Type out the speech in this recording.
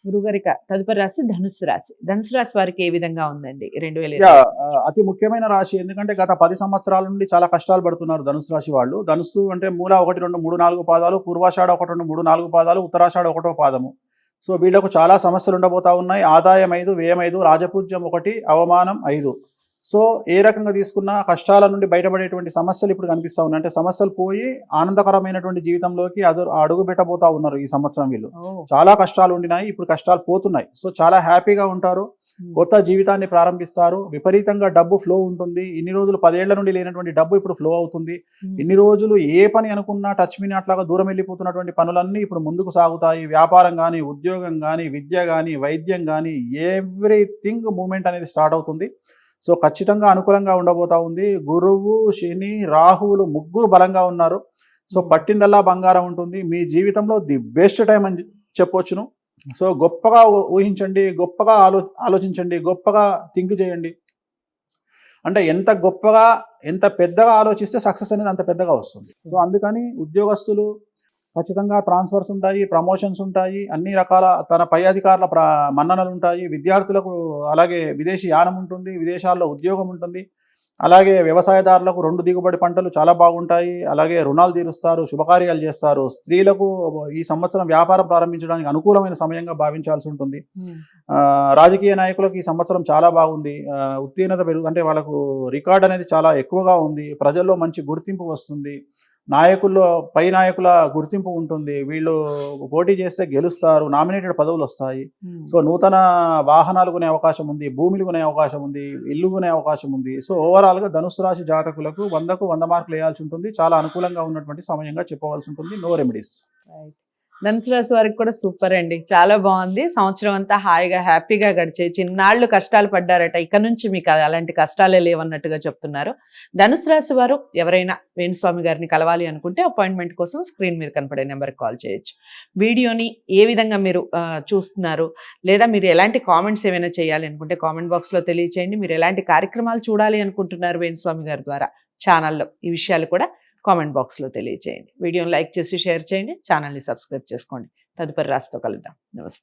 గురుగారిక తదుపరి రాశి ధనుస్సు రాశి. ధనుసు రాశి వారికి ఏ విధంగా ఉందండి యా 2020? అతి ముఖ్యమైన రాశి. ఎందుకంటే గత 10 సంవత్సరాల నుండి చాలా కష్టాలు పడుతున్నారు ధనుసు రాశి వాళ్ళు. ధనుస్సు అంటే మూల 1, 2, 3, 4 పాదాలు, పూర్వాషాఢ 1, 2, 3, 4 పాదాలు, ఉత్తరాషాఢ 1వ పాదము. సో వీళ్ళకు చాలా సమస్యలు ఉండబోతా ఉన్నాయి. ఆదాయం 5, వ్యయం 5, రాజపూజ్యం 1, అవమానం 5. సో ఏ రకంగా తీసుకున్నా కష్టాల నుండి బయటపడేటువంటి సమస్యలు ఇప్పుడు కనిపిస్తా ఉన్నాయి. అంటే సమస్యలు పోయి ఆనందకరమైనటువంటి జీవితంలోకి అడుగు పెట్టబోతా ఉన్నారు ఈ సంవత్సరం వీళ్ళు. ఓహ్! చాలా కష్టాలు ఉండినాయి, ఇప్పుడు కష్టాలు పోతున్నాయి. సో చాలా హ్యాపీగా ఉంటారు. హ్మ్. కొత్త జీవితాన్ని ప్రారంభిస్తారు. విపరీతంగా డబ్బు ఫ్లో ఉంటుంది. ఇన్ని రోజులు 10 ఏళ్ల నుండి లేనటువంటి డబ్బు ఇప్పుడు ఫ్లో అవుతుంది. హ్మ్. ఇన్ని రోజులు ఏ పని అనుకున్నా టచ్ మీ అట్లాగా దూరం వెళ్ళిపోతున్నటువంటి పనులన్నీ ఇప్పుడు ముందుకు సాగుతాయి. వ్యాపారం కానీ, ఉద్యోగం కానీ, విద్య కానీ, వైద్యం కానీ, ఎవ్రీథింగ్ మూమెంట్ అనేది స్టార్ట్ అవుతుంది. సో ఖచ్చితంగా అనుకూలంగా ఉండబోతా ఉంది. గురువు, శని, రాహువులు ముగ్గురు బలంగా ఉన్నారు. సో పట్టిందల్లా బంగారం ఉంటుంది. మీ జీవితంలో ది బెస్ట్ టైం అని చెప్పొచ్చును. సో గొప్పగా ఊహించండి, గొప్పగా ఆలోచించండి, గొప్పగా థింక్ చేయండి. అంటే ఎంత గొప్పగా, ఎంత పెద్దగా ఆలోచిస్తే సక్సెస్ అనేది అంత పెద్దగా వస్తుంది. సో అందుకని ఉద్యోగస్తులు ఖచ్చితంగా ట్రాన్స్ఫర్స్ ఉంటాయి, ప్రమోషన్స్ ఉంటాయి, అన్ని రకాల తన పై అధికారుల మన్ననలు ఉంటాయి. విద్యార్థులకు అలాగే విదేశీ యానం ఉంటుంది, విదేశాల్లో ఉద్యోగం ఉంటుంది. అలాగే వ్యవసాయదారులకు 2 దిగుబడి పంటలు చాలా బాగుంటాయి. అలాగే రుణాలు తీరుస్తారు, శుభకార్యాలు చేస్తారు. స్త్రీలకు ఈ సంవత్సరం వ్యాపారం ప్రారంభించడానికి అనుకూలమైన సమయంగా భావించాల్సి ఉంటుంది. హ్మ్. రాజకీయ నాయకులకు ఈ సంవత్సరం చాలా బాగుంది. ఉత్తీర్ణత అంటే వాళ్ళకు రికార్డ్ అనేది చాలా ఎక్కువగా ఉంది. ప్రజల్లో మంచి గుర్తింపు వస్తుంది. నాయకుల్లో పై నాయకుల గుర్తింపు ఉంటుంది. వీళ్ళు పోటీ చేస్తే గెలుస్తారు, నామినేటెడ్ పదవులు వస్తాయి. హ్మ్. సో నూతన వాహనాలు కొనే అవకాశం ఉంది, భూములు కొనే అవకాశం ఉంది, ఇల్లు కొనే అవకాశం ఉంది. సో ఓవరాల్గా ధనుసు రాశి జాతకులకు 100కు 100 మార్కులు వేయాల్సి ఉంటుంది. చాలా అనుకూలంగా ఉన్నటువంటి సమయంగా చెప్పవలసి ఉంటుంది. No remedies. రైట్. ధనుసు రాశి వారికి కూడా సూపర్ అండి. చాలా బాగుంది. సంవత్సరం అంతా హాయిగా, హ్యాపీగా గడిచే చిన్నాళ్ళు కష్టాలు పడ్డారట. ఇక నుంచి మీకు అలాంటి కష్టాలే లేవన్నట్టుగా చెప్తున్నారు. ధనుసు రాశి వారు ఎవరైనా వేణుస్వామి గారిని కలవాలి అనుకుంటే అపాయింట్మెంట్ కోసం స్క్రీన్ మీద కనపడే నెంబర్కి కాల్ చేయొచ్చు. వీడియోని ఏ విధంగా మీరు చూస్తున్నారు, లేదా మీరు ఎలాంటి కామెంట్స్ ఏమైనా చేయాలి అనుకుంటే కామెంట్ బాక్స్లో తెలియచేయండి. మీరు ఎలాంటి కార్యక్రమాలు చూడాలి అనుకుంటున్నారు వేణుస్వామి గారి ద్వారా ఛానల్లో, ఈ విషయాలు కూడా కామెంట్ బాక్స్లో తెలియచేయండి. వీడియోని లైక్ చేసి షేర్ చేయండి, ఛానల్ని సబ్స్క్రైబ్ చేసుకోండి. తదుపరి రాశితో కలుద్దాం. నమస్తే.